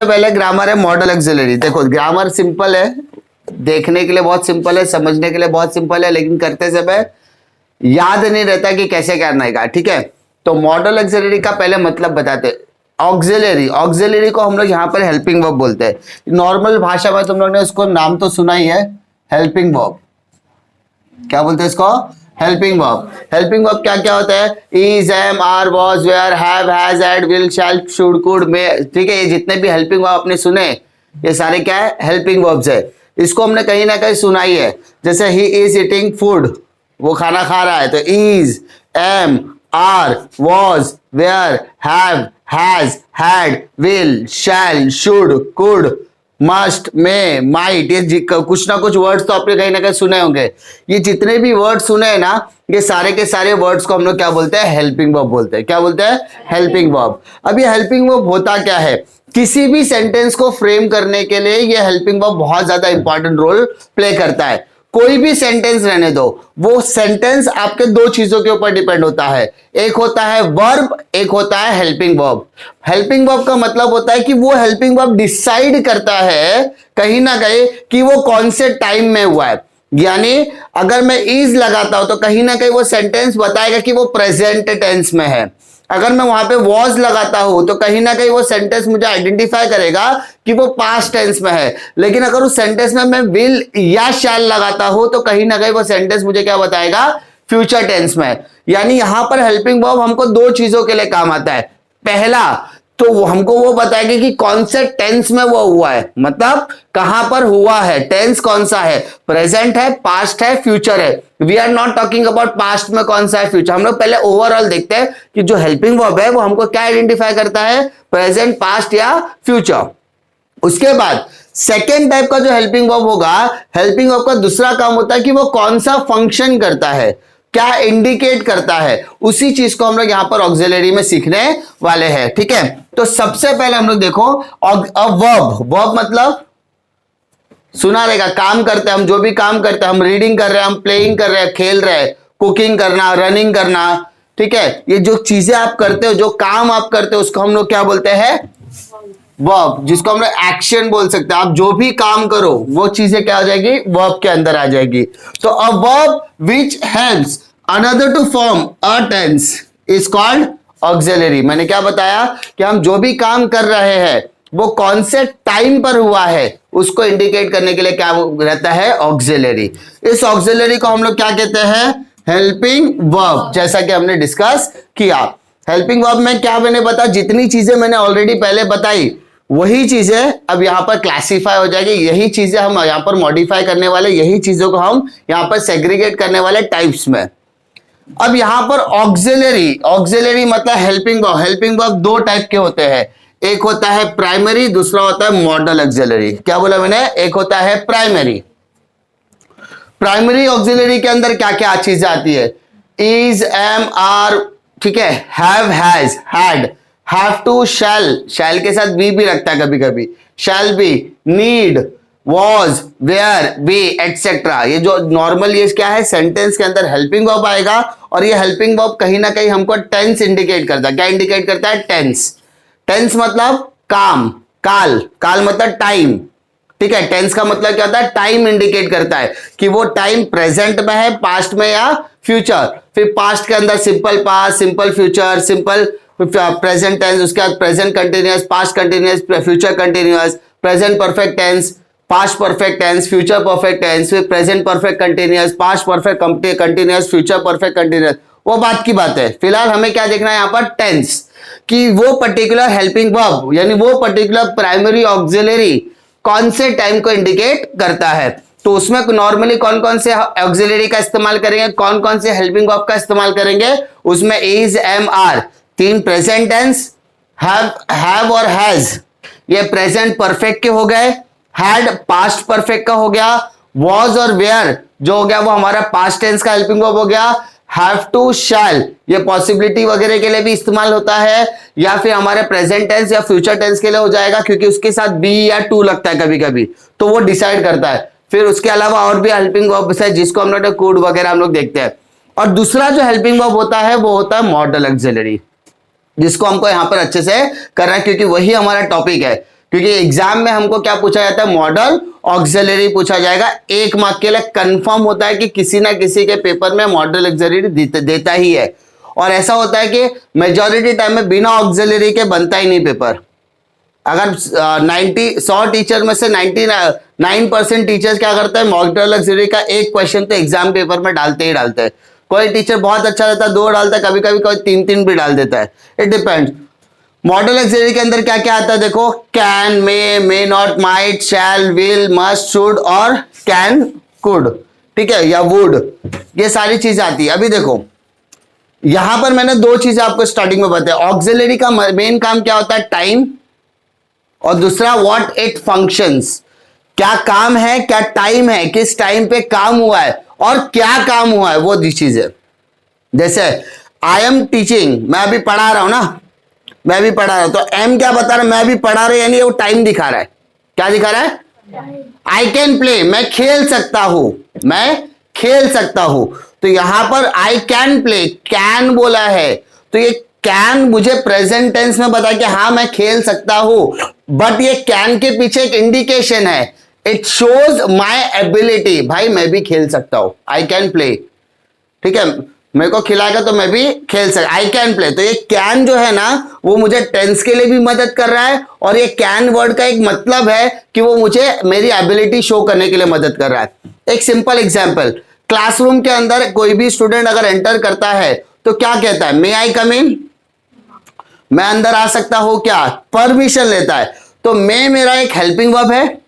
पहले ग्रामर है model auxiliary. देखो ग्रामर सिंपल है, देखने के लिए बहुत सिंपल है, समझने के लिए बहुत सिंपल है, लेकिन करते समय याद नहीं रहता कि कैसे करना है। ठीक है, तो मॉडल ऑक्सिलरी का पहले मतलब बताते। ऑक्सिलरी, ऑक्सिलरी को हम लोग यहाँ पर हेल्पिंग वर्ब बोलते हैं। नॉर्मल भाषा में तुम लोग ने उसको नाम तो सुना ही है, हेल्पिंग वर्ब। क्या बोलते हैं इसको? Helping verb. हेल्पिंग वर्ब क्या क्या होता है? Is, am, are, was, were, have, has, had, will, shall, should, could, may. ठीक है, ये जितने भी हेल्पिंग वर्ब आपने सुने ये सारे क्या है? हेल्पिंग वर्ब्स है। इसको हमने कहीं ना कहीं सुना ही है। जैसे ही इज ईटिंग फूड, वो खाना खा रहा है, तो is, am, are, was, were, have, has, had, will, shall, should, could, must, may, might, ये कुछ ना कुछ वर्ड्स तो आपने कहीं ना कहीं सुने होंगे। ये जितने भी वर्ड्स सुने हैं ना, ये सारे के सारे वर्ड्स को हम लोग क्या बोलते हैं? हेल्पिंग वर्ब बोलते हैं। क्या बोलते हैं? Helping verb. अब ये हेल्पिंग वर्ब होता क्या है? किसी भी सेंटेंस को फ्रेम करने के लिए ये हेल्पिंग वर्ब बहुत ज्यादा इंपॉर्टेंट रोल प्ले करता है। कोई भी सेंटेंस रहने दो, वो सेंटेंस आपके दो चीजों के ऊपर डिपेंड होता है। एक होता है वर्ब, एक होता है हेल्पिंग वर्ब। हेल्पिंग वर्ब का मतलब होता है कि वो हेल्पिंग वर्ब डिसाइड करता है कहीं ना कहीं कि वो कौन से टाइम में हुआ है। यानी अगर मैं इज लगाता हूं तो कहीं ना कहीं वो सेंटेंस बताएगा कि वो प्रेजेंट टेंस में है। अगर मैं वहां पे वॉज लगाता हूं तो कहीं ना कहीं वो सेंटेंस मुझे आइडेंटिफाई करेगा कि वो पास्ट टेंस में है। लेकिन अगर उस सेंटेंस में मैं विल या शैल लगाता हूं तो कहीं ना कहीं वो सेंटेंस मुझे क्या बताएगा? फ्यूचर टेंस में। यानी यहां पर हेल्पिंग वर्ब हमको दो चीजों के लिए काम आता है। पहला तो हमको वो बताएगा कि कौन से टेंस में वो हुआ है, मतलब कहां पर हुआ है, टेंस कौन सा है, प्रेजेंट है, पास्ट है, फ्यूचर है। We are not talking about past में कौन सा है, फ्यूचर। हम लोग पहले ओवरऑल देखते हैं कि जो हेल्पिंग वर्ब है वो हमको क्या आइडेंटिफाई करता है, प्रेजेंट, पास्ट या फ्यूचर। उसके बाद सेकेंड टाइप का जो हेल्पिंग वर्ब होगा, हेल्पिंग वर्ब का दूसरा काम होता है कि वो कौन सा फंक्शन करता है, क्या इंडिकेट करता है, उसी चीज को हम लोग यहां पर ऑक्सिलरी में सीखने वाले हैं। ठीक है, तो सबसे पहले हम लोग देखो वर्ब। वर्ब मतलब सुना रहेगा, काम करते हैं हम, जो भी काम करते हैं, हम रीडिंग कर रहे हैं, हम प्लेइंग कर रहे हैं, खेल रहे हैं, कुकिंग करना, रनिंग करना। ठीक है, ये जो चीजें आप करते हो, जो काम आप करते हो, उसको हम लोग क्या बोलते हैं? वर्ब, जिसको हम लोग एक्शन बोल सकते हैं। आप जो भी काम करो वो चीजें क्या हो जाएगी? वर्ब के अंदर आ जाएगी। तो a verb which helps another to form a tense is called auxiliary. मैंने क्या बताया कि हम जो भी काम कर रहे हैं वो कौन से टाइम पर हुआ है उसको इंडिकेट करने के लिए क्या रहता है? ऑक्सिलरी। इस ऑक्सिलरी को हम लोग क्या कहते हैं? Helping verb. जैसा कि हमने डिस्कस किया, हेल्पिंग वर्ब में क्या मैंने बताया, जितनी चीजें मैंने ऑलरेडी पहले बताई वही चीजें अब यहां पर क्लासिफाई हो जाएगी। यही चीजें हम यहां पर मॉडिफाई करने वाले, यही चीजों को हम यहां पर सेग्रीगेट करने वाले टाइप्स में। अब यहां पर ऑक्सिलरी, ऑक्सिलरी मतलब हेल्पिंग वर्ब। हेल्पिंग वर्ब दो टाइप के होते हैं, एक होता है प्राइमरी, दूसरा होता है मॉडल ऑक्सिलरी। क्या बोला मैंने? एक होता है प्राइमरी। प्राइमरी ऑक्सिलरी के अंदर क्या क्या चीजें आती है? इज, एम, आर, ठीक है, have, has, had, have to, shall, shall के साथ बी भी रखता है कभी कभी, shall be, need, was, were, be, etcetera. ये जो नॉर्मल ये क्या है, सेंटेंस के अंदर हेल्पिंग वर्ब आएगा और ये हेल्पिंग वर्ब कहीं ना कहीं हमको टेंस इंडिकेट करता है। क्या इंडिकेट करता है? टेंस। टेंस मतलब काम, काल, काल मतलब टाइम। ठीक है, टेंस का मतलब क्या होता है? टाइम इंडिकेट करता है कि वो टाइम प्रेजेंट में है, पास्ट में या फ्यूचर। फिर पास्ट के अंदर simple past, simple future, simple present tense, उसके बाद present continuous, past continuous, future continuous, present perfect tense, past perfect tense, future perfect tense, फिर present perfect continuous, past perfect continuous, future perfect continuous. वो बात की बात है। फिलहाल हमें क्या देखना है यहां पर? टेंस, कि वो पर्टिकुलर हेल्पिंग वर्ब यानी वो पर्टिकुलर प्राइमरी ऑक्सिलरी कौन से टाइम को इंडिकेट करता है। तो उसमें नॉर्मली कौन कौन से ऑक्सिलरी का इस्तेमाल करेंगे, कौन कौन से हेल्पिंग वर्ब का इस्तेमाल करेंगे? उसमें इज, एम, आर, तीन प्रेजेंट टेंस, हैव और हैज ये प्रेजेंट परफेक्ट के हो गए, हैड पास्ट परफेक्ट का हो गया, वॉज और वेयर जो हो गया वो हमारा पास्ट टेंस का हेल्पिंग वर्ब हो गया, हैव टू, शैल ये पॉसिबिलिटी वगैरह के लिए भी इस्तेमाल होता है, या फिर हमारे प्रेजेंट टेंस या फ्यूचर टेंस के लिए हो जाएगा क्योंकि उसके साथ बी या टू लगता है कभी कभी, तो वो डिसाइड करता है। फिर उसके अलावा और भी हेल्पिंग वर्ब्स है जिसको हम लोग कोड वगैरह हम लोग देखते हैं। और दूसरा जो हेल्पिंग वर्ब होता है वो होता है मॉडल ऑक्सिलरी, जिसको हमको यहां पर अच्छे से करना है क्योंकि वही हमारा टॉपिक है। क्योंकि एग्जाम में हमको क्या पूछा जाता है, मॉडल ऑक्सिलरी पूछा जाएगा। 1 मार्क के लिए कंफर्म होता है कि किसी ना किसी के पेपर में मॉडल ऑक्सिलरी देता ही है। और ऐसा होता है कि मेजॉरिटी टाइम में बिना ऑक्सिलरी के बनता ही नहीं पेपर। अगर 100 टीचर में से 99% टीचर्स क्या करते हैं, मॉडल ऑक्सिलरी का एक क्वेश्चन तो एग्जाम पेपर में डालते ही डालते हैं। कोई टीचर बहुत अच्छा रहता है 2 डालता है, कभी कभी कोई 3 भी डाल देता है, इट डिपेंड्स। मॉडल ऑक्सिलरी के अंदर क्या क्या आता है देखो, can, may not, might, shall, will, must, should और कैन, कुड, ठीक है, या वुड, ये सारी चीजें आती है। अभी देखो यहां पर मैंने 2 चीजें आपको स्टार्टिंग में बताया। ऑक्सिलरी का मेन काम क्या होता है, टाइम, और दूसरा व्हाट इट फंक्शंस, क्या काम है, क्या टाइम है, किस टाइम पे काम हुआ है और क्या काम हुआ है, वो चीज है। जैसे आई एम टीचिंग, मैं अभी पढ़ा रहा हूं ना, मैं अभी पढ़ा रहा हूं, तो एम क्या बता रहा है, मैं अभी पढ़ा रहा हूं, यानी वो टाइम दिखा रहा है। क्या दिखा रहा है, आई कैन प्ले, मैं खेल सकता हूं, मैं खेल सकता हूं। तो यहां पर आई कैन प्ले, कैन बोला है, तो ये कैन मुझे प्रेजेंट टेंस में बता कि हाँ मैं खेल सकता हूं, बट ये कैन के पीछे एक इंडिकेशन है, इट शोज माई एबिलिटी, भाई मैं भी खेल सकता हूं, आई कैन प्ले, ठीक है, मेरे को खिलाएगा तो मैं भी खेल सकता, आई कैन प्ले। तो ये कैन जो है ना वो मुझे टेंस के लिए भी मदद कर रहा है, और ये कैन वर्ड का एक मतलब है कि वो मुझे मेरी एबिलिटी शो करने के लिए मदद कर रहा है। एक सिंपल एग्जांपल, क्लासरूम के अंदर कोई भी स्टूडेंट अगर एंटर करता है तो क्या कहता है, मे आई कम इन, मैं अंदर आ सकता हूं, क्या, परमिशन लेता है। तो मे मेरा एक हेल्पिंग वर्ब है,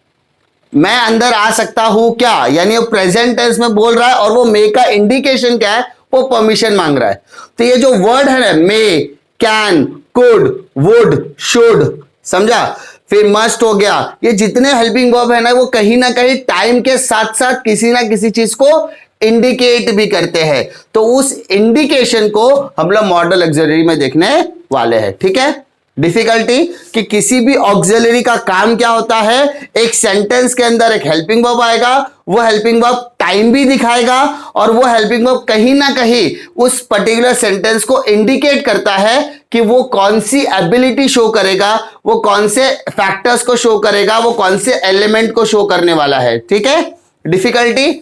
मैं अंदर आ सकता हूं क्या, यानी वो प्रेजेंट टेंस में बोल रहा है, और वो मे का इंडिकेशन क्या है, वो परमिशन मांग रहा है। तो ये जो वर्ड है ना, मे, कैन, कुड, वुड, शुड, समझा, फिर मस्ट हो गया, ये जितने हेल्पिंग वर्ब है ना वो कहीं ना कहीं टाइम के साथ साथ किसी ना किसी चीज को इंडिकेट भी करते हैं। तो उस इंडिकेशन को हम लोग मॉडल ऑक्सिलरी में देखने वाले हैं, ठीक है। डिफिकल्टी कि किसी भी ऑक्सिलरी का काम क्या होता है, एक सेंटेंस के अंदर एक हेल्पिंग वर्ब आएगा, वो हेल्पिंग वर्ब टाइम भी दिखाएगा, और वो हेल्पिंग वर्ब कहीं ना कहीं उस पर्टिकुलर सेंटेंस को इंडिकेट करता है कि वो कौन सी एबिलिटी शो करेगा, वो कौन से फैक्टर्स को शो करेगा, वो कौन से एलिमेंट को शो करने वाला है, ठीक है। डिफिकल्टी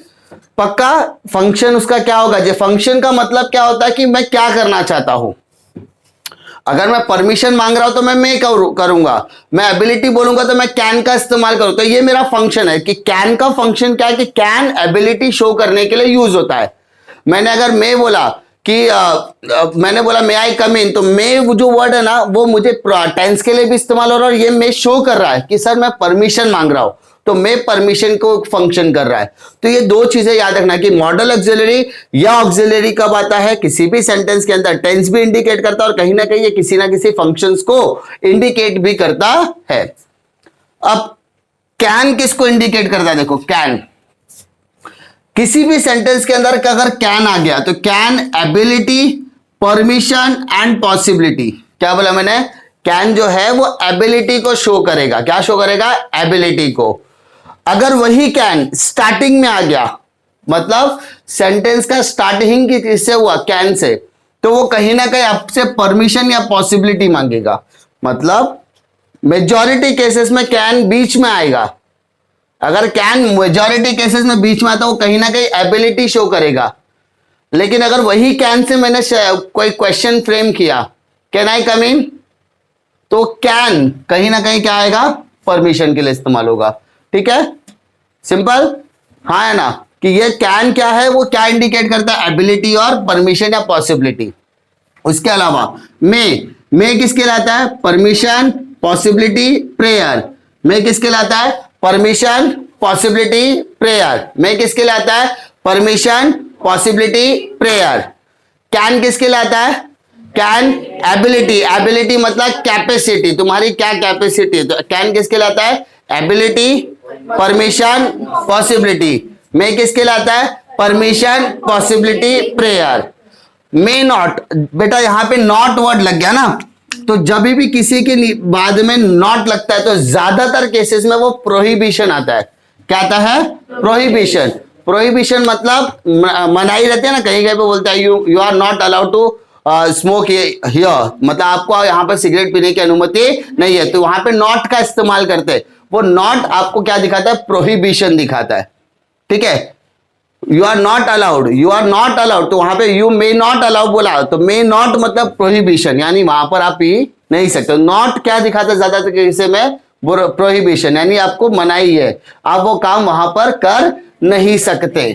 पक्का। फंक्शन उसका क्या होगा, जो फंक्शन का मतलब क्या होता है कि मैं क्या करना चाहता हूं। अगर मैं परमिशन मांग रहा हूं तो मैं करूंगा, मैं एबिलिटी बोलूंगा तो मैं कैन का इस्तेमाल करूं, तो ये मेरा फंक्शन है कि कैन का फंक्शन क्या है कि कैन एबिलिटी शो करने के लिए यूज होता है। मैंने अगर मैं बोला कि मैंने बोला मे आई कम इन, तो मे जो वर्ड है ना वो मुझे टेंस के लिए भी इस्तेमाल हो रहा है, और ये मे शो कर रहा है कि सर मैं परमिशन मांग रहा हूं, तो मैं परमिशन को फंक्शन कर रहा है। तो ये 2 चीजें याद रखना कि मॉडल ऑक्सिलरी या ऑक्सिलरी कब आता है, किसी भी सेंटेंस के अंदर टेंस भी इंडिकेट करता है, और कहीं ना कहीं ये किसी ना किसी फंक्शंस को इंडिकेट भी करता है। अब कैन किसको इंडिकेट करता है, देखो कैन किसी भी सेंटेंस के अंदर अगर कैन आ गया तो can ability, permission and possibility, क्या बोला मैंने, कैन जो है वो एबिलिटी को शो करेगा, क्या शो करेगा, एबिलिटी को। अगर वही कैन स्टार्टिंग में आ गया, मतलब सेंटेंस का स्टार्टिंग किससे हुआ, कैन से, तो वो कहीं ना कहीं आपसे परमिशन या पॉसिबिलिटी मांगेगा। मतलब मेजॉरिटी केसेस में कैन बीच में आएगा, अगर कैन मेजॉरिटी केसेस में बीच में आता है वो कहीं ना कहीं एबिलिटी शो करेगा। लेकिन अगर वही कैन से मैंने कोई क्वेश्चन फ्रेम किया, कैन आई कम इन, तो कैन कहीं ना कहीं क्या आएगा, परमिशन के लिए इस्तेमाल होगा, ठीक है, सिंपल। हाँ है ना, कि ये कैन क्या है, वो क्या इंडिकेट करता है, एबिलिटी और परमिशन या पॉसिबिलिटी। उसके अलावा मे किसके लाता है, परमिशन, पॉसिबिलिटी, प्रेयर। मे किसके लाता है, परमिशन, पॉसिबिलिटी, प्रेयर। मे किसके लाता है, परमिशन, पॉसिबिलिटी, प्रेयर। कैन किसके लाता है, कैन एबिलिटी, एबिलिटी मतलब कैपेसिटी, तुम्हारी क्या कैपेसिटी है, तो कैन किसके लाता है, एबिलिटी, परमिशन, पॉसिबिलिटी। मे किसके लाता है, permission, possibility, prayer. May not, बेटा यहां पे नॉट वर्ड लग गया ना, तो जब भी किसी के बाद में नॉट लगता है तो ज्यादातर केसेस में वो प्रोहिबिशन आता है। क्या आता है, प्रोहिबिशन। प्रोहिबिशन मतलब मनाही रहती है ना, कहीं कहीं पे बोलता है you are not allowed to smoke here, मतलब आपको यहाँ पर सिगरेट पीने की अनुमति नहीं है, तो वहां पे नॉट का इस्तेमाल करते हैं। वो नॉट आपको क्या दिखाता है? प्रोहिबिशन दिखाता है, ठीक है। You are not allowed, you are not allowed, तो वहां पे यू मे नॉट अलाउ बोला, तो मे नॉट मतलब प्रोहिबिशन, यानी वहां पर आप पी नहीं सकते। नॉट क्या दिखाता है ज्यादातर केस में? प्रोहिबिशन, यानी आपको मनाही है, आप वो काम वहां पर कर नहीं सकते।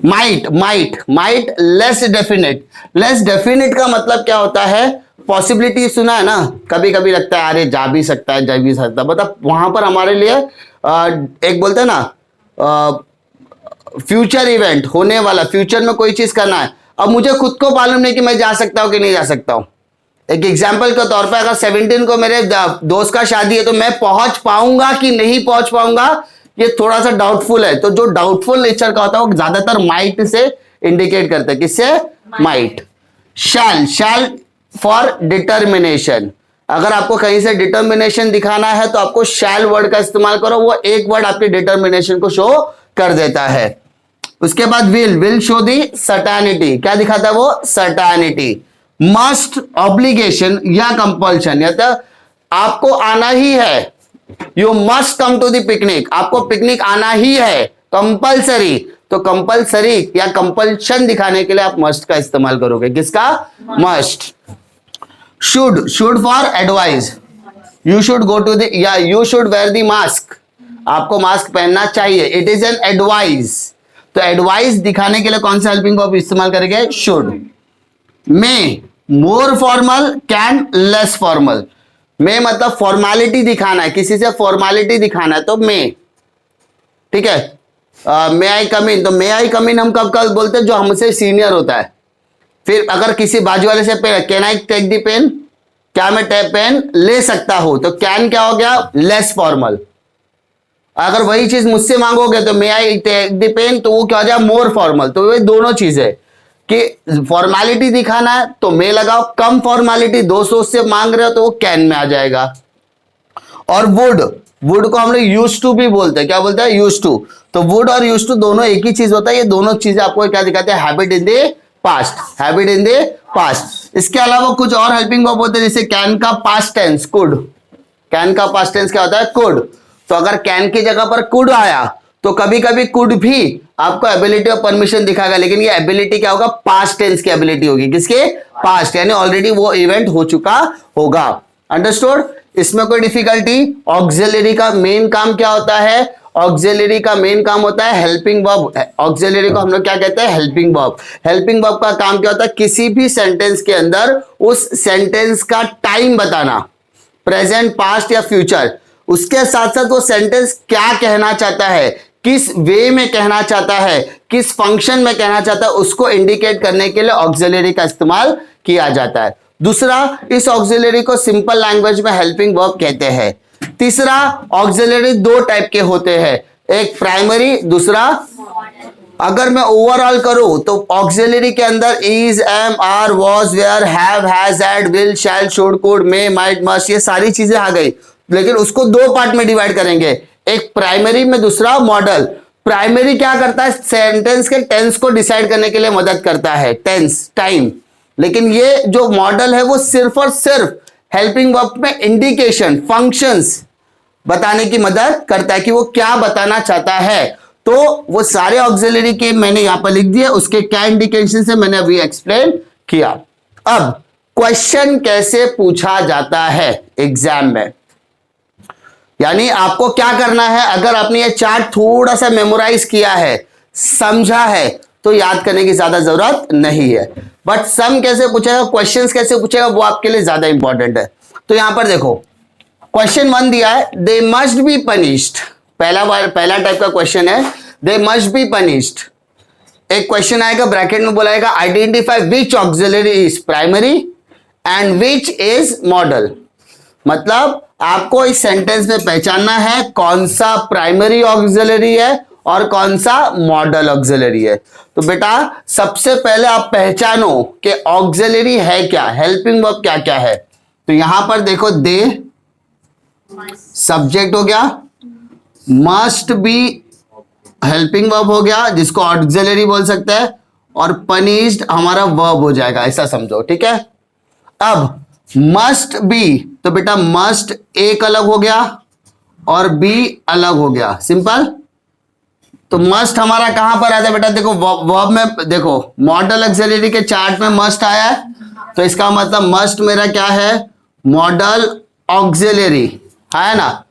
Might, might, might less definite. Less definite का मतलब क्या होता है? पॉसिबिलिटी सुना है ना, कभी कभी लगता है अरे जा भी सकता है, जा भी सकता है, मतलब वहां पर हमारे लिए एक बोलते हैं ना फ्यूचर इवेंट होने वाला, फ्यूचर में कोई चीज करना है। अब मुझे खुद को मालूम नहीं कि मैं जा सकता हूं कि नहीं जा सकता हूं। एक एग्जाम्पल के तौर पे अगर 17 को मेरे दोस्त का शादी है, तो मैं पहुंच पाऊंगा कि नहीं पहुंच पाऊंगा, ये थोड़ा सा डाउटफुल है। तो जो डाउटफुल नेचर का होता है वो ज्यादातर माइट से इंडिकेट करता है। किससे? Might. Shall, shall for determination. अगर आपको कहीं से डिटर्मिनेशन दिखाना है तो आपको शैल वर्ड का इस्तेमाल करो, वो एक वर्ड आपके डिटर्मिनेशन को शो कर देता है। उसके बाद will, will show the certainty, क्या दिखाता है वो? सर्टेनिटी। मस्ट, ऑब्लिगेशन या कंपल्शन, या तो आपको आना ही है, you must come to the picnic, आपको पिकनिक आना ही है, कंपल्सरी। तो कंपल्सरी या कंपल्शन दिखाने के लिए आप मस्ट का इस्तेमाल करोगे। किसका? Must. Should, should for advice, you should go to the, या you should wear the mask, आपको मास्क पहनना चाहिए, इट इज एन एडवाइस। तो एडवाइस दिखाने के लिए कौन सा हेल्पिंग वर्ब इस्तेमाल करेंगे? Should. May, more formal, can less formal. May मतलब फॉर्मेलिटी दिखाना है, किसी से फॉर्मेलिटी दिखाना है, तो मे, ठीक है। मे आई कम इन, तो मे आई कम इन हम कब कब बोलते हैं? जो हमसे सीनियर होता है। फिर अगर किसी बाजू वाले से can I take the pen, क्या मैं पेन ले सकता हूं, तो कैन क्या हो गया? Less formal. अगर वही चीज मुझसे मांगोगे तो मे आई टेक द पेन, तो वो क्या हो जाए? मोर फॉर्मल। तो वे दोनों चीजें कि फॉर्मेलिटी दिखाना है तो मे लगाओ, कम फॉर्मेलिटी दोस्तों से मांग रहे हो तो वो कैन में आ जाएगा। और वुड, वुड को हम लोग यूज टू भी बोलते हैं, क्या बोलते हैं? Use to. तो वुड और यूज टू दोनों एक ही चीज होता है। ये दोनों चीजें आपको क्या दिखाते हैं? Habit in the past, habit in the past. इसके अलावा कुछ और हेल्पिंग वर्ब होते हैं, जैसे कैन का पास्ट टेंस कुड, कैन का पास्ट टेंस क्या होता है? कुड। तो अगर कैन की जगह पर कुड आया तो कभी कभी कुड भी आपको एबिलिटी और परमिशन दिखाएगा, लेकिन ये एबिलिटी क्या होगा? पास्ट टेंस की एबिलिटी होगी। किसके? पास्ट, यानी ऑलरेडी वो इवेंट हो चुका होगा। अंडरस्टूड? इसमें कोई डिफिकल्टी? ऑक्सिलरी का मेन काम क्या होता है? ऑक्सिलरी का मेन काम होता है हेल्पिंग वर्ब। ऑक्सिलरी को हम लोग क्या कहते हैं? Helping verb. हेल्पिंग वर्ब का काम क्या होता है? किसी भी सेंटेंस के अंदर उस सेंटेंस का टाइम बताना, प्रेजेंट, पास्ट या फ्यूचर। उसके साथ साथ वो सेंटेंस क्या कहना चाहता है, किस वे में कहना चाहता है, किस फंक्शन में कहना चाहता है, उसको इंडिकेट करने के लिए ऑक्सिलरी का इस्तेमाल किया जाता है। दूसरा, इस ऑक्सिलरी को सिंपल लैंग्वेज में हेल्पिंग वर्ब कहते हैं। तीसरा, ऑक्सिलरी दो टाइप के होते हैं, एक प्राइमरी, दूसरा। अगर मैं ओवरऑल करूं तो ऑक्सिलरी के अंदर is, am, are, was, were, have, has, had, will, shall, should, could, may, might, must, ये सारी चीजें आ गई। लेकिन उसको दो पार्ट में डिवाइड करेंगे, एक प्राइमरी में, दूसरा मॉडल। प्राइमरी क्या करता है? सेंटेंस के टेंस को डिसाइड करने के लिए मदद करता है, टेंस, टाइम। लेकिन ये जो मॉडल है वो सिर्फ और सिर्फ हेल्पिंग वर्ब में इंडिकेशन, फंक्शंस बताने की मदद करता है कि वो क्या बताना चाहता है। तो वो सारे ऑक्सिलरी के मैंने यहां पर लिख दिए, उसके क्या इंडिकेशन से मैंने अभी एक्सप्लेन किया। अब क्वेश्चन कैसे पूछा जाता है एग्जाम में, यानी आपको क्या करना है? अगर आपने ये चार्ट थोड़ा सा मेमोराइज किया है, समझा है, तो याद करने की ज्यादा जरूरत नहीं है। बट सम कैसे पूछेगा, क्वेश्चंस कैसे पूछेगा, वो आपके लिए ज्यादा इंपॉर्टेंट है। तो यहां पर देखो, क्वेश्चन 1 दिया है, दे मस्ट बी पनिश्ड। पहला टाइप का क्वेश्चन है, दे मस्ट बी पनिश्ड। एक क्वेश्चन आएगा, ब्रैकेट में बोलाएगा identify which auxiliary is primary and which is modal. मतलब आपको इस सेंटेंस में पहचानना है कौन सा प्राइमरी ऑक्सिलरी है और कौन सा मॉडल ऑक्सिलरी है। तो बेटा सबसे पहले आप पहचानो कि ऑक्सिलरी है क्या, हेल्पिंग वर्ब क्या क्या है। तो यहां पर देखो, दे सब्जेक्ट हो गया, मस्ट बी हेल्पिंग वर्ब हो गया जिसको ऑक्सिलरी बोल सकते हैं, और पनिश्ड हमारा वर्ब हो जाएगा, ऐसा समझो, ठीक है। अब मस्ट बी, तो बेटा मस्ट एक अलग हो गया और बी अलग हो गया, सिंपल। तो मस्ट हमारा कहां पर आता है बेटा, देखो वर्ब में, देखो मॉडल ऑक्सिलरी के चार्ट में मस्ट आया है, तो इसका मतलब मस्ट मेरा क्या है, मॉडल ऑक्सिलरी है ना।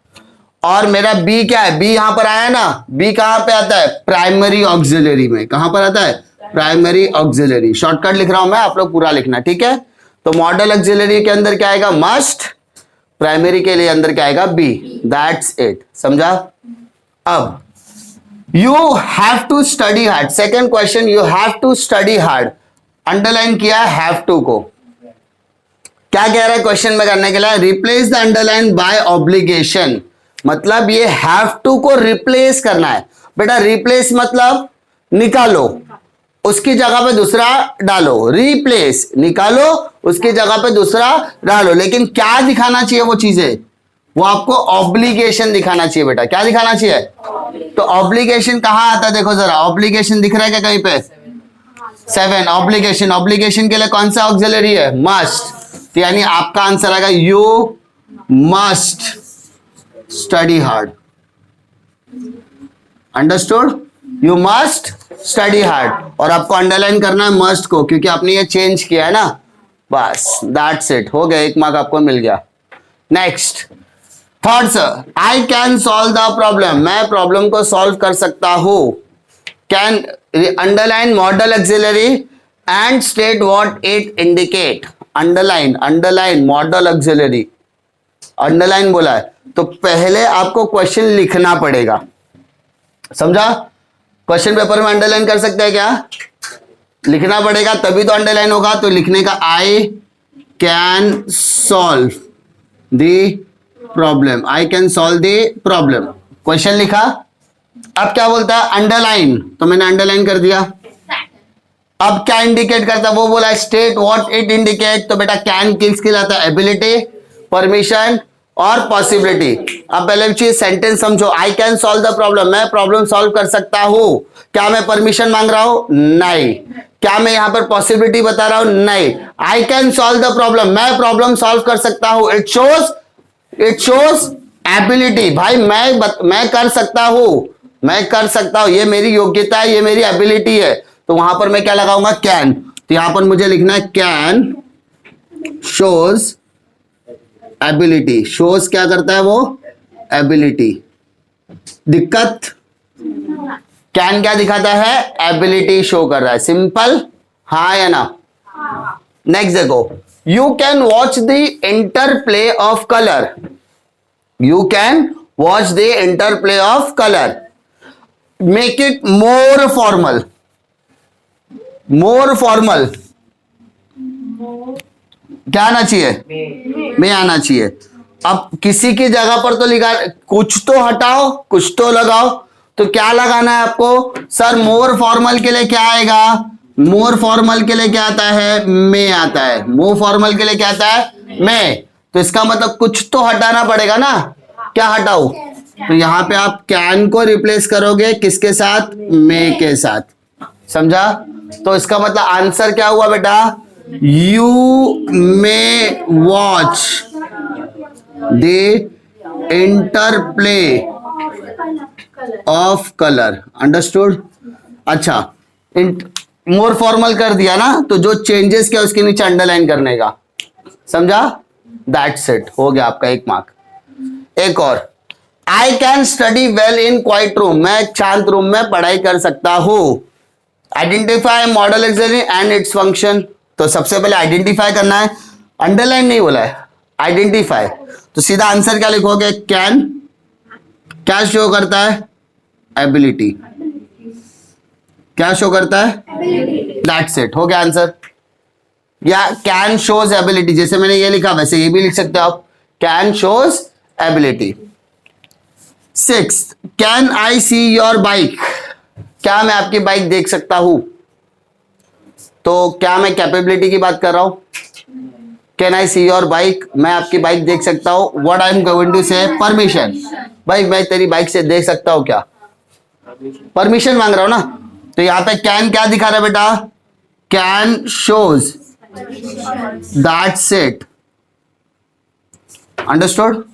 और मेरा बी क्या है, बी यहां पर आया ना, बी कहां पे आता है, प्राइमरी ऑक्सिलरी में। कहां पर आता है, प्राइमरी ऑक्सिलरी। शॉर्टकट लिख रहा हूं मैं, आप लोग पूरा लिखना, ठीक है। तो मॉडल ऑक्सिलरी के अंदर क्या आएगा, मस्ट, प्राइमरी के लिए अंदर क्या आएगा, बी, दैट्स इट, समझा। अब you have to study hard, second question, you have to study hard, underline किया हैव टू को। क्या कह रहा है क्वेश्चन में करने के लिए, replace the underline by obligation, मतलब ये हैव टू को रिप्लेस करना है बेटा। रिप्लेस मतलब निकालो, उसकी जगह पे दूसरा डालो, रिप्लेस निकालो, उसकी जगह पे दूसरा डालो। लेकिन क्या दिखाना चाहिए वो चीजें, वो आपको ऑब्लिगेशन दिखाना चाहिए बेटा। क्या दिखाना चाहिए, तो ऑब्लिगेशन कहां आता है, देखो जरा, ऑब्लिगेशन दिख रहा है क्या कहीं पे, 7 ऑब्लिगेशन। ऑब्लिगेशन के लिए कौन सा ऑक्सिलरी है, मस्ट, तो यानी आपका आंसर आएगा you must study hard, understood, you must study hard. और आपको अंडरलाइन करना है मस्ट को, क्योंकि आपने ये चेंज किया है ना, बस दैट्स इट, हो गया, एक मार्क आपको मिल गया। Next third, I can solve the problem, मैं प्रॉब्लम को सॉल्व कर सकता हूं। Can underline model auxiliary and state what it indicate, underline, underline model auxiliary, underline बोला है तो पहले आपको क्वेश्चन लिखना पड़ेगा, समझा। क्वेश्चन पेपर में अंडरलाइन कर सकते हैं क्या, लिखना पड़ेगा तभी तो अंडरलाइन होगा। तो लिखने का, I can solve the problem, I can solve the problem, question लिखा। अब क्या बोलता है, अंडरलाइन, तो मैंने अंडरलाइन कर दिया। अब क्या इंडिकेट करता है, वो बोला स्टेट व्हाट इट इंडिकेट, तो बेटा कैन किस खिलाता है, एबिलिटी, परमिशन और पॉसिबिलिटी। अब पहले चीज सेंटेंस समझो, I can solve the problem, मैं प्रॉब्लम सॉल्व कर सकता हूं। क्या मैं परमिशन मांग रहा हूं, नहीं। क्या मैं यहां पर पॉसिबिलिटी बता रहा हूं, नहीं। I can solve the problem, मैं प्रॉब्लम सॉल्व कर सकता हूं। इट शोज एबिलिटी, भाई मैं कर सकता हूं, मैं कर सकता हूं, ये मेरी योग्यता है, ये मेरी एबिलिटी है। तो वहां पर मैं क्या लगाऊंगा, कैन। तो यहां पर मुझे लिखना है कैन शोज एबिलिटी, शोज क्या करता है वो, एबिलिटी। दिक्कत, कैन क्या दिखाता है, एबिलिटी शो कर रहा है, सिंपल, हाँ या ना। नेक्स्ट देखो, you can watch the interplay of colour, you can watch the interplay of colour, make it more formal, more formal क्या आना चाहिए, में आना चाहिए। अब किसी की जगह पर तो लिखा, कुछ तो हटाओ कुछ तो लगाओ, तो क्या लगाना है आपको, सर मोर फॉर्मल के लिए क्या आएगा, मोर फॉर्मल के लिए क्या आता है, में आता है। मोर फॉर्मल के लिए क्या आता है, में। तो इसका मतलब कुछ तो हटाना पड़ेगा ना, क्या हटाओ, तो यहां पे आप कैन को रिप्लेस करोगे किसके साथ, में के साथ, समझा। तो इसका मतलब आंसर क्या हुआ बेटा, you may watch the interplay of colour, understood. अच्छा, मोर फॉर्मल कर दिया ना, तो जो चेंजेस क्या उसके नीचे अंडरलाइन करने का, समझा, दैट्स इट, हो गया आपका एक मार्क। एक और, I can study well in quiet room, मैं शांत रूम में पढ़ाई कर सकता हूं। Identify model auxiliary and its function, तो सबसे पहले आइडेंटिफाई करना है, अंडरलाइन नहीं बोला है, आइडेंटिफाई। तो सीधा आंसर क्या लिखोगे, कैन क्या शो करता है, एबिलिटी, क्या शो करता है, दैट्स इट, हो गया आंसर। या कैन शोज एबिलिटी, जैसे मैंने ये लिखा वैसे ये भी लिख सकते हो आप, can shows ability. 6, can I see your bike, क्या मैं आपकी बाइक देख सकता हूं, तो क्या मैं कैपेबिलिटी की बात कर रहा हूं, can I see your bike, मैं आपकी बाइक देख सकता हूं। What I am going to say, permission, भाई मैं तेरी बाइक से देख सकता हूं क्या, परमिशन मांग रहा हूं ना, तो यहां पे कैन क्या दिखा रहा है बेटा, can shows, that's it, understood.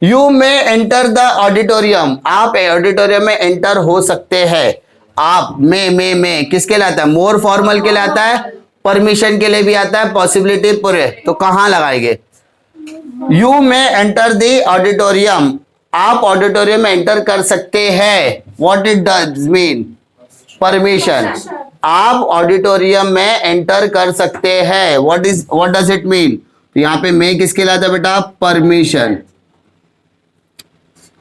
You may enter the auditorium, आप ऑडिटोरियम में एंटर हो सकते हैं। आप में किसके लिए आता है, मोर फॉर्मल के लिए आता है, परमिशन के लिए भी आता है, पॉसिबिलिटी पूरे, तो कहां लगाएंगे, you may enter the auditorium, आप ऑडिटोरियम में एंटर कर सकते हैं। What it does mean, permission, आप ऑडिटोरियम में एंटर कर सकते हैं। व्हाट डज इट मीन, तो यहां पे मे किसके लिए आता है बेटा, परमिशन।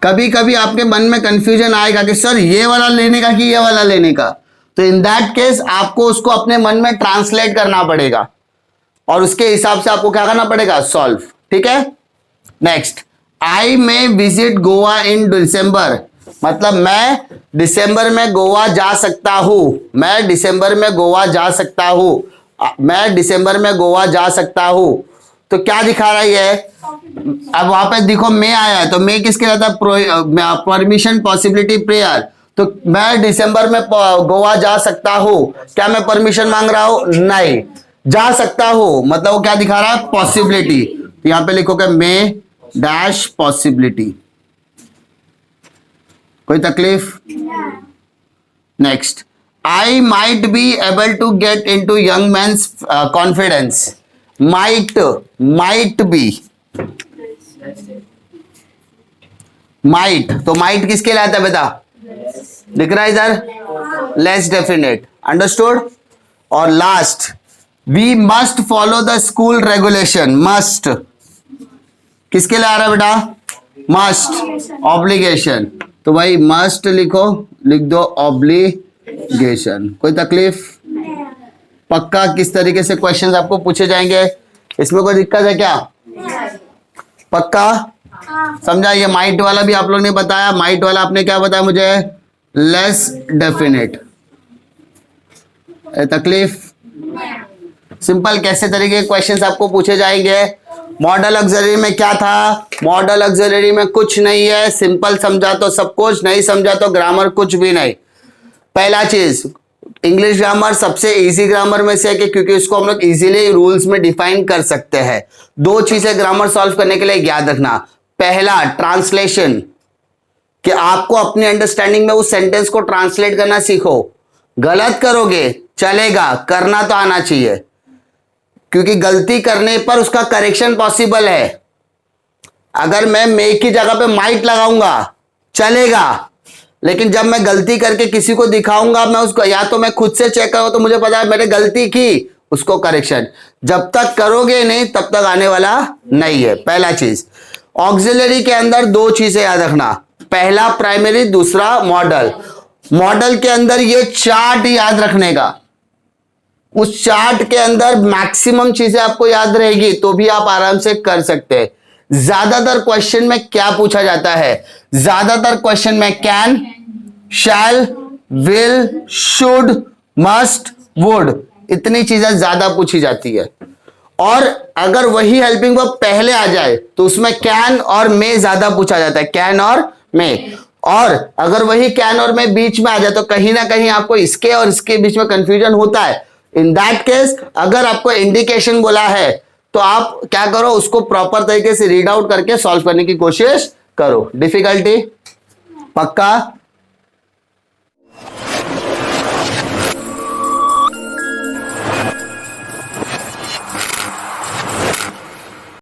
कभी कभी आपके मन में कंफ्यूजन आएगा कि सर ये वाला लेने का कि ये वाला लेने का, तो इन दैट केस आपको उसको अपने मन में ट्रांसलेट करना पड़ेगा और उसके हिसाब से आपको क्या करना पड़ेगा, सॉल्व, ठीक है। नेक्स्ट, आई मे विजिट गोवा इन दिसंबर, मतलब मैं दिसंबर में गोवा जा सकता हूं, मैं दिसंबर में गोवा जा सकता हूं, मैं दिसंबर में गोवा जा सकता हूं। तो क्या दिखा रहा है, अब वहां पे देखो मे आया है, तो मे किसके लिए था, परमिशन, पॉसिबिलिटी, प्रेयर। तो मैं दिसंबर में गोवा जा सकता हूं, क्या मैं परमिशन मांग रहा हूं, नहीं, जा सकता हूं, मतलब वो क्या दिखा रहा है, पॉसिबिलिटी। तो यहां पे लिखोगे मे डैश पॉसिबिलिटी, कोई तकलीफ। Next, I might be able to get in to young man's confidence, might be, might, तो माइट किसके लिए आता है बेटा, दिख रहा है इधर, लेस डेफिनेट, अंडरस्टूड। और last, we must follow the school regulation, must किसके लिए आ रहा है बेटा, मस्ट, ऑब्लिगेशन, तो भाई मस्ट लिखो, लिख दो ऑब्लिगेशन, कोई तकलीफ। पक्का किस तरीके से क्वेश्चंस आपको पूछे जाएंगे, इसमें कोई दिक्कत है क्या, पक्का समझा। ये माइट वाला भी आप लोग ने बताया, माइट वाला आपने क्या बताया मुझे, लेस डेफिनेट, तकलीफ। सिंपल कैसे तरीके के क्वेश्चंस आपको पूछे जाएंगे। मॉडल ऑक्सिलरी में क्या था, मॉडल ऑक्सिलरी में कुछ नहीं है, सिंपल समझा तो सब कुछ, नहीं समझा तो ग्रामर कुछ भी नहीं। पहला चीज, इंग्लिश ग्रामर सबसे इजी ग्रामर में से है कि क्योंकि इसको हम लोग इजीली रूल्स में डिफाइन कर सकते हैं। दो चीजें ग्रामर सॉल्व करने के लिए याद रखना, पहला ट्रांसलेशन, कि आपको अपनी अंडरस्टैंडिंग में उस सेंटेंस को ट्रांसलेट करना सीखो। गलत करोगे चलेगा, करना तो आना चाहिए, क्योंकि गलती करने पर उसका करेक्शन पॉसिबल है। अगर मैं मे की जगह पे माइट लगाऊंगा चलेगा, लेकिन जब मैं गलती करके किसी को दिखाऊंगा, मैं उसको या तो मैं खुद से चेक करूं तो मुझे पता है मैंने गलती की, उसको करेक्शन जब तक करोगे नहीं तब तक आने वाला नहीं है। पहला चीज, ऑक्सिलरी के अंदर दो चीजें याद रखना, पहला प्राइमरी, दूसरा मॉडल। मॉडल के अंदर ये चार्ट याद रखने का, उस चार्ट के अंदर मैक्सिमम चीजें आपको याद रहेगी तो भी आप आराम से कर सकते हैं। ज्यादातर क्वेश्चन में क्या पूछा जाता है, ज्यादातर क्वेश्चन में can, shall, will, should, must, would, इतनी चीजें ज्यादा पूछी जाती है। और अगर वही हेल्पिंग वर्ब पहले आ जाए तो उसमें कैन और मे ज्यादा पूछा जाता है, कैन और मे। और अगर वही कैन और मे बीच में आ जाए तो कहीं ना कहीं आपको इसके और इसके बीच में कंफ्यूजन होता है। इन दैट केस अगर आपको इंडिकेशन बोला है तो आप क्या करो, उसको प्रॉपर तरीके से रीड आउट करके सॉल्व करने की कोशिश करो। डिफिकल्टी पक्का